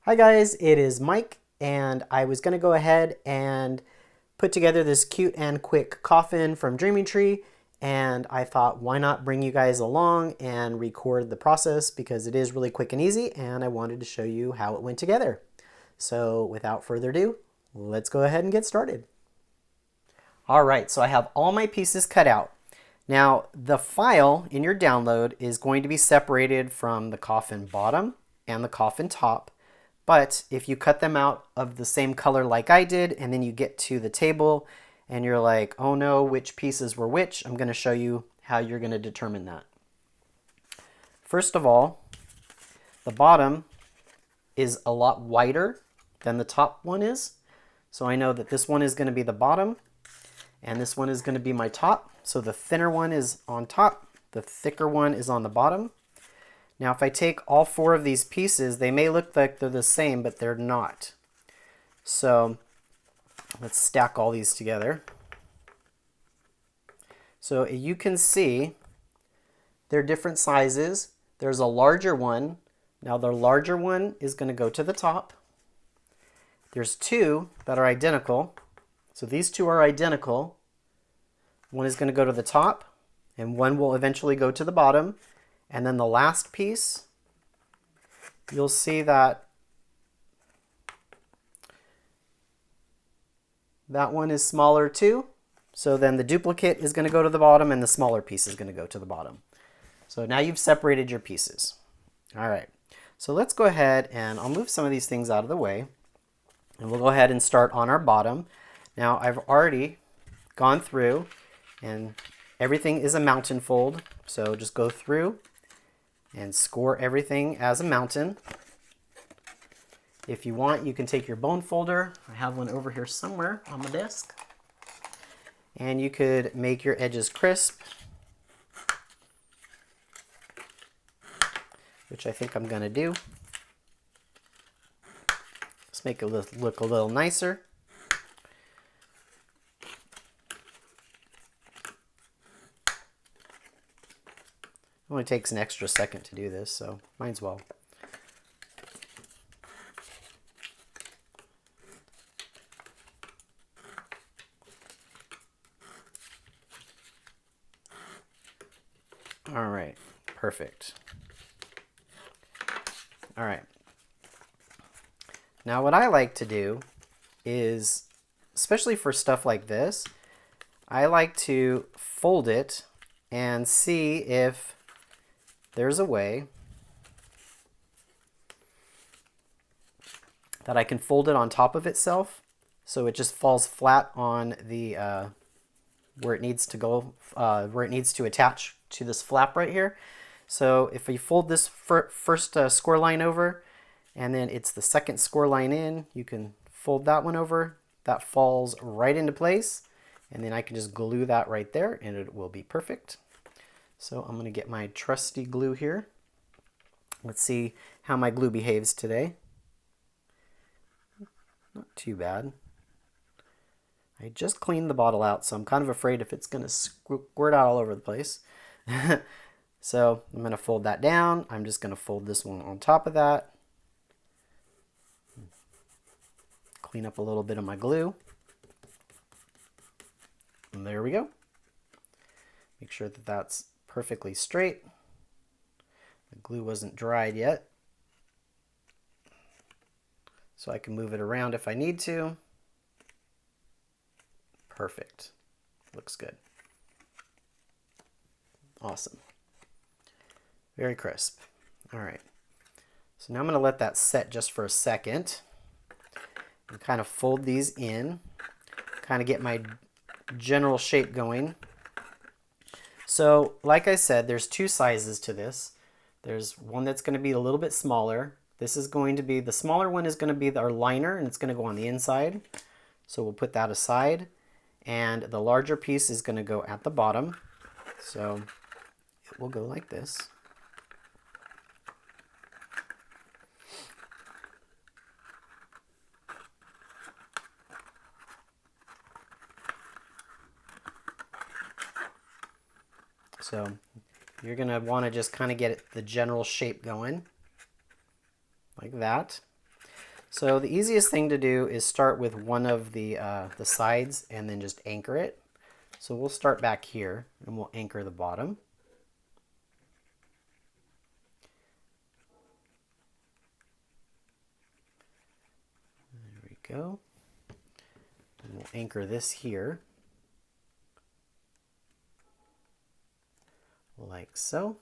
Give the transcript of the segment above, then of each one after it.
Hi guys, it is Mike, and I was going to go ahead and put together this cute and quick coffin from Dreaming Tree, and I thought why not bring you guys along and record the process because it is really quick and easy, and I wanted to show you how it went together. So without further ado, let's go ahead and get started. Alright, so I have all my pieces cut out. Now the file in your download is going to be separated from the coffin bottom and the coffin top. But if you cut them out of the same color like I did, and then you get to the table and you're like, oh no, which pieces were which, I'm going to show you how you're going to determine that. First of all, the bottom is a lot wider than the top one is. So I know that this one is going to be the bottom and this one is going to be my top. So the thinner one is on top, the thicker one is on the bottom. Now if I take all four of these pieces, they may look like they're the same, but they're not. So let's stack all these together. So you can see they're different sizes. There's a larger one. Now the larger one is going to go to the top. There's two that are identical. So these two are identical. One is going to go to the top, and one will eventually go to the bottom. And then the last piece, you'll see that that one is smaller too. So then the duplicate is going to go to the bottom and the smaller piece is going to go to the bottom. So now you've separated your pieces. All right, so let's go ahead and I'll move some of these things out of the way. And we'll go ahead and start on our bottom. Now I've already gone through and everything is a mountain fold. So just go through and score everything as a mountain. If you want, you can take your bone folder. I have one over here somewhere on my desk. And you could make your edges crisp, which I think I'm going to do. Let's make it look a little nicer. It only takes an extra second to do this, so might as well. All right, perfect. All right. Now what I like to do is, especially for stuff like this, I like to fold it and see if there's a way that I can fold it on top of itself so it just falls flat on the where it needs to go, where it needs to attach to this flap right here. So if you fold this first score line over and then it's the second score line in, you can fold that one over. That falls right into place, and then I can just glue that right there and it will be perfect. So I'm going to get my trusty glue here. Let's see how my glue behaves today. Not too bad. I just cleaned the bottle out, so I'm kind of afraid if it's going to squirt out all over the place. So I'm going to fold that down. I'm just going to fold this one on top of that. Clean up a little bit of my glue. And there we go. Make sure that that's perfectly straight. The glue wasn't dried yet, so I can move it around if I need to. Perfect. Looks good. Awesome. Very crisp. All right. So now I'm going to let that set just for a second and kind of fold these in, kind of get my general shape going. So like I said, there's two sizes to this. There's one that's going to be a little bit smaller. This is going to be, the smaller one is going to be our liner, and it's going to go on the inside. So we'll put that aside. And the larger piece is going to go at the bottom. So it will go like this. So you're going to want to just kind of get the general shape going like that. So the easiest thing to do is start with one of the sides and then just anchor it. So we'll start back here and we'll anchor the bottom. There we go. And we'll anchor this here, like so.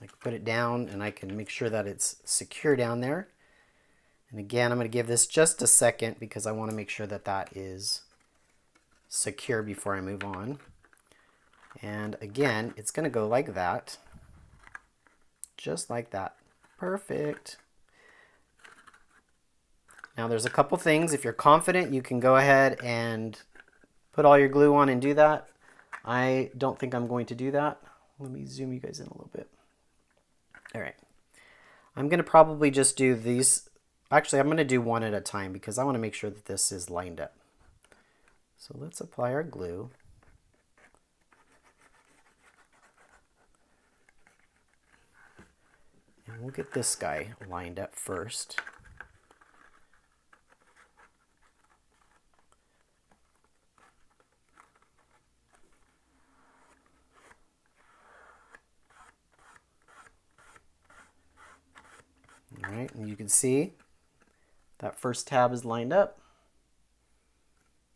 I can put it down and I can make sure that it's secure down there. And again, I'm going to give this just a second because I want to make sure that that is secure before I move on. And again, it's going to go like that. Just like that. Perfect. Now there's a couple things. If you're confident, you can go ahead and put all your glue on and do that. I don't think I'm going to do that. Let me zoom you guys in a little bit. All right, I'm going to probably just do these. Actually, I'm going to do one at a time because I want to make sure that this is lined up. So let's apply our glue. And we'll get this guy lined up first. All right, and you can see that first tab is lined up.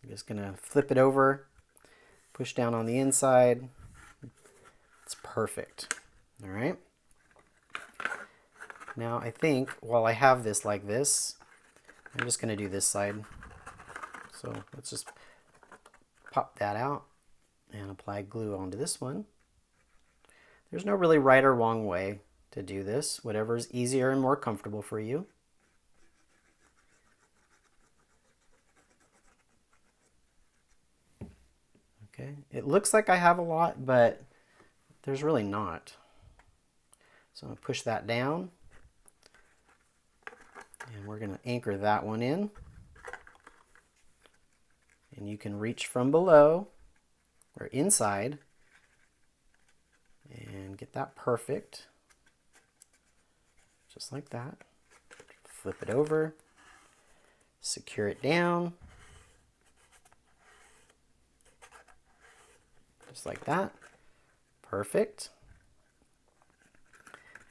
I'm just gonna flip it over, push down on the inside. It's perfect. All right. Now I think while I have this like this, I'm just gonna do this side. So let's just pop that out and apply glue onto this one. There's no really right or wrong way to do this, whatever is easier and more comfortable for you. Okay, it looks like I have a lot, but there's really not. So I'm going to push that down, and we're going to anchor that one in. And you can reach from below or inside and get that perfect. Just like that. Flip it over, secure it down, just like that. Perfect.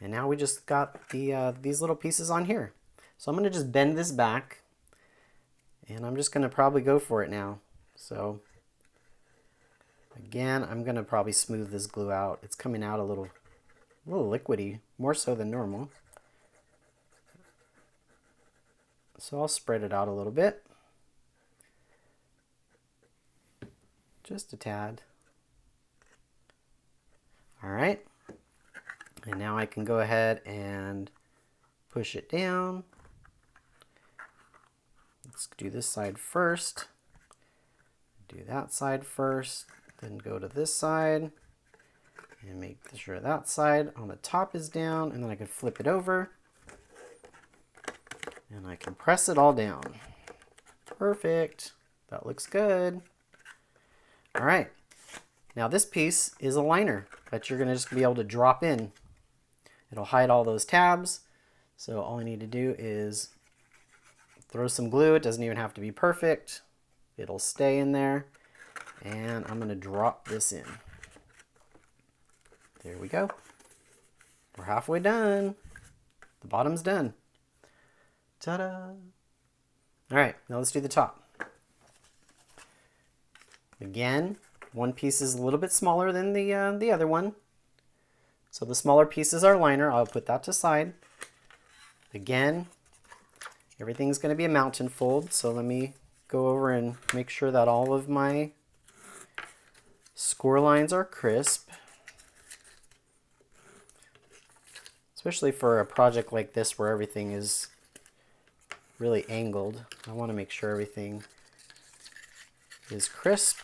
And now we just got these little pieces on here. So I'm going to just bend this back, and I'm just going to probably go for it now. So again, I'm going to probably smooth this glue out. It's coming out a little liquidy, more so than normal. So I'll spread it out a little bit. Just a tad. All right. And now I can go ahead and push it down. Let's do this side first. Do that side first. Then go to this side. And make sure that side on the top is down. And then I can flip it over. And I can press it all down. Perfect. That looks good. All right. Now this piece is a liner that you're going to just be able to drop in. It'll hide all those tabs. So all I need to do is throw some glue. It doesn't even have to be perfect. It'll stay in there. And I'm going to drop this in. There we go. We're halfway done. The bottom's done. Ta-da! All right, now let's do the top. Again, one piece is a little bit smaller than the other one. So the smaller piece is our liner. I'll put that to side. Again, everything's going to be a mountain fold. So let me go over and make sure that all of my score lines are crisp. Especially for a project like this where everything is really angled. I want to make sure everything is crisp.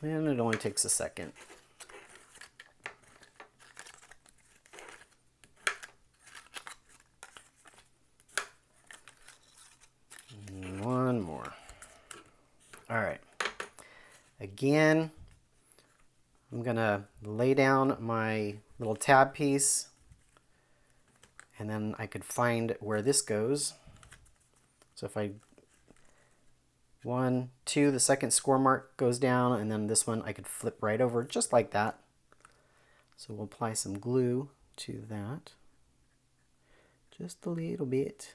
And it only takes a second. And one more. All right. Again, I'm gonna lay down my little tab piece, and then I could find where this goes. So if I 1, 2, the second score mark goes down, and then this one I could flip right over just like that. So we'll apply some glue to that. Just a little bit.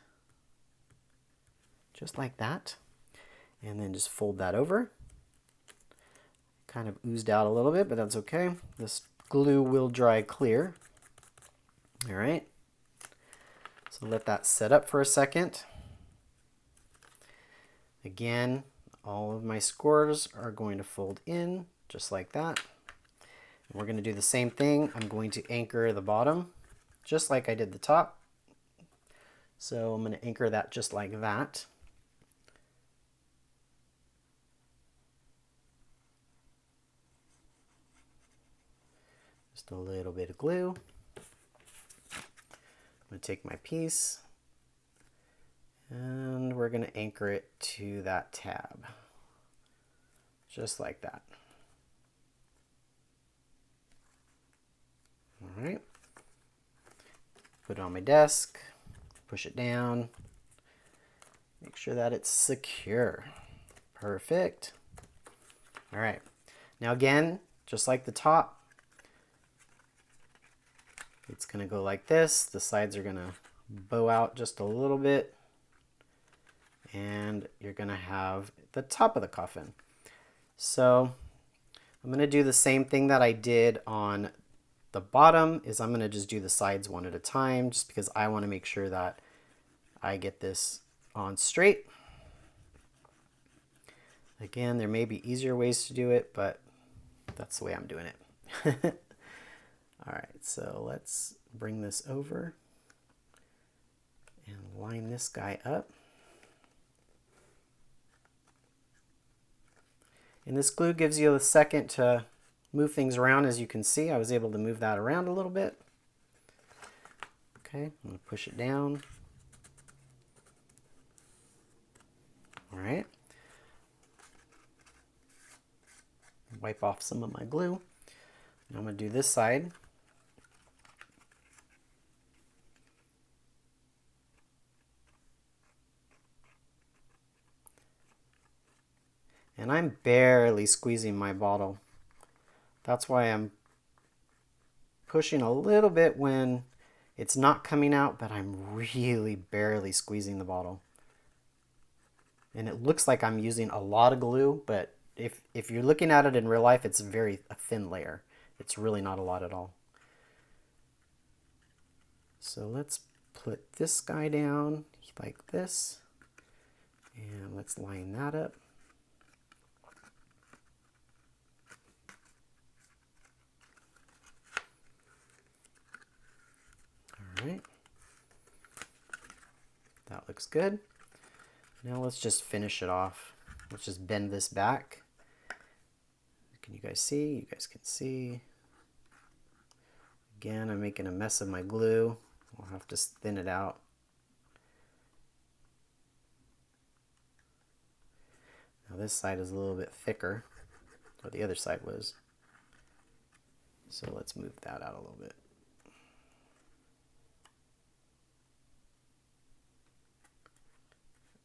Just like that. And then just fold that over. Kind of oozed out a little bit, but that's okay. This glue will dry clear. All right. So let that set up for a second. Again, all of my scores are going to fold in just like that. And we're going to do the same thing. I'm going to anchor the bottom just like I did the top. So I'm going to anchor that just like that. Just a little bit of glue. I'm going to take my piece and we're going to anchor it to that tab. Just like that. All right. Put it on my desk, push it down, make sure that it's secure. Perfect. All right. Now again, just like the top, it's going to go like this. The sides are going to bow out just a little bit. And you're going to have the top of the coffin. So I'm going to do the same thing that I did on the bottom. Is I'm going to just do the sides one at a time, just because I want to make sure that I get this on straight. Again, there may be easier ways to do it, but that's the way I'm doing it. All right, so let's bring this over and line this guy up. And this glue gives you a second to move things around. As you can see, I was able to move that around a little bit. Okay, I'm going to push it down. All right. Wipe off some of my glue. Now I'm going to do this side. And I'm barely squeezing my bottle. That's why I'm pushing a little bit when it's not coming out, but I'm really barely squeezing the bottle. And it looks like I'm using a lot of glue, but if you're looking at it in real life, it's a thin layer. It's really not a lot at all. So let's put this guy down like this. And let's line that up. All right. That looks good. Now let's just finish it off. Let's just bend this back. Can you guys see? You guys can see. Again, I'm making a mess of my glue. I'll have to thin it out. Now this side is a little bit thicker, or the other side was. So let's move that out a little bit.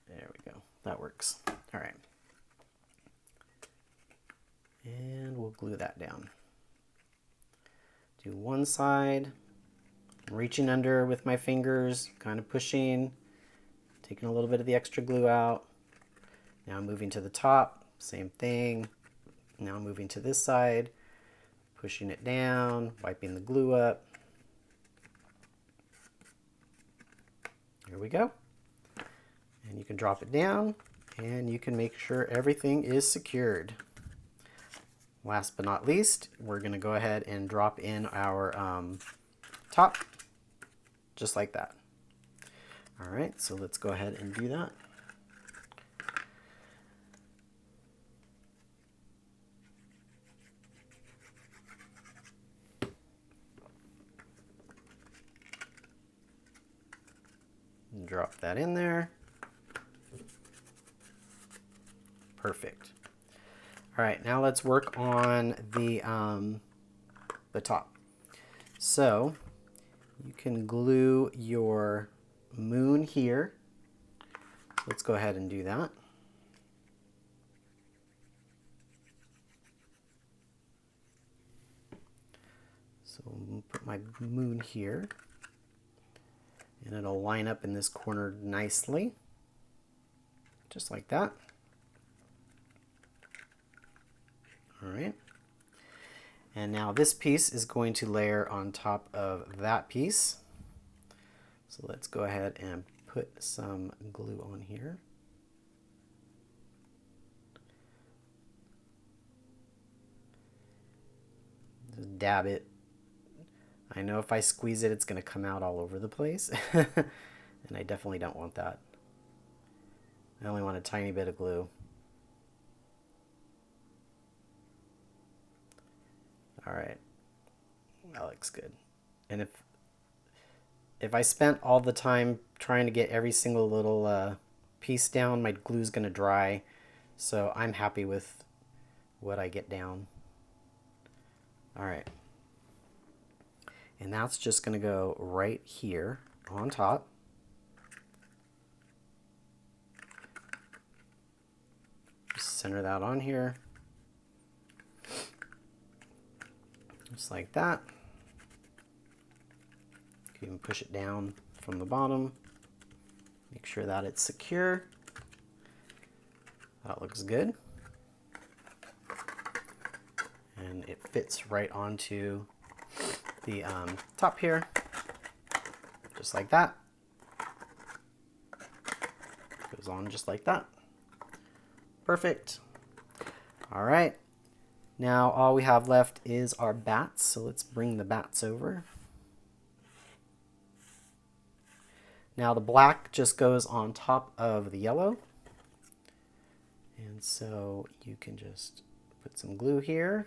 There we go. That works. All right. And we'll glue that down. Do one side. I'm reaching under with my fingers, kind of pushing, taking a little bit of the extra glue out. Now I'm moving to the top, same thing. Now I'm moving to this side, pushing it down, wiping the glue up. Here we go. And you can drop it down and you can make sure everything is secured. Last but not least, we're going to go ahead and drop in our top, just like that. All right, so let's go ahead and do that. And drop that in there. Perfect. All right, now let's work on the top. So you can glue your moon here. Let's go ahead and do that. So I'll put my moon here, and it'll line up in this corner nicely, just like that. All right. And now this piece is going to layer on top of that piece. So let's go ahead and put some glue on here. Just dab it. I know if I squeeze it, it's going to come out all over the place. And I definitely don't want that. I only want a tiny bit of glue. All right, that looks good. And if I spent all the time trying to get every single little piece down, my glue's gonna dry. So I'm happy with what I get down. All right, and that's just gonna go right here on top. Just center that on here. Just like that. You can even push it down from the bottom. Make sure that it's secure. That looks good. And it fits right onto the top here, just like that. Goes on just like that. Perfect. All right. Now all we have left is our bats, so let's bring the bats over. Now the black just goes on top of the yellow. And so you can just put some glue here.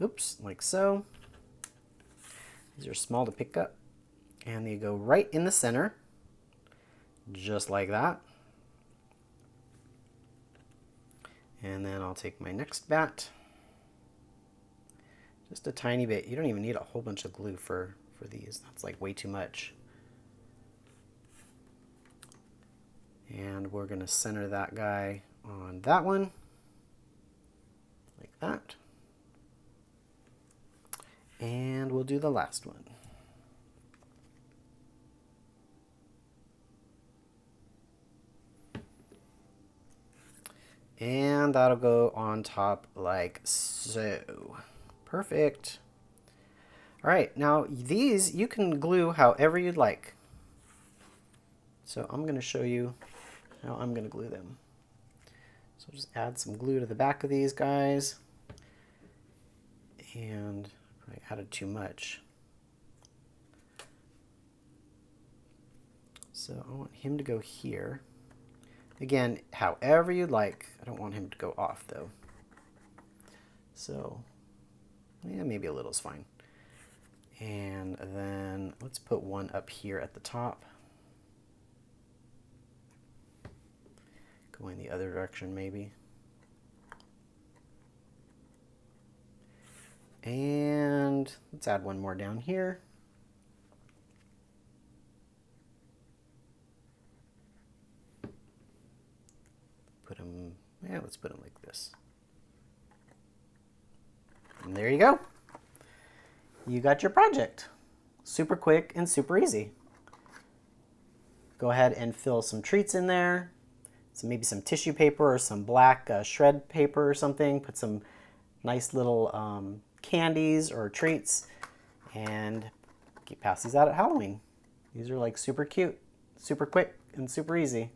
Oops, like so. These are small to pick up. And they go right in the center, just like that. And then I'll take my next bat, just a tiny bit. You don't even need a whole bunch of glue for these. That's like way too much. And we're gonna center that guy on that one, like that. And we'll do the last one. And that'll go on top like so. Perfect. All right, now these you can glue however you'd like. So I'm going to show you how I'm going to glue them. So just add some glue to the back of these guys. And I added too much. So I want him to go here. Again, however you'd like. I don't want him to go off though. So, yeah, maybe a little is fine. And then let's put one up here at the top. Going the other direction maybe. And let's add one more down here. Put them, yeah, let's put them like this. And there you go. You got your project. Super quick and super easy. Go ahead and fill some treats in there. So maybe some tissue paper or some black shred paper or something. Put some nice little candies or treats and pass these out at Halloween. These are like super cute, super quick, and super easy.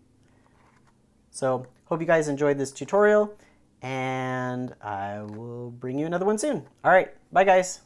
So hope you guys enjoyed this tutorial, and I will bring you another one soon. All right, bye guys.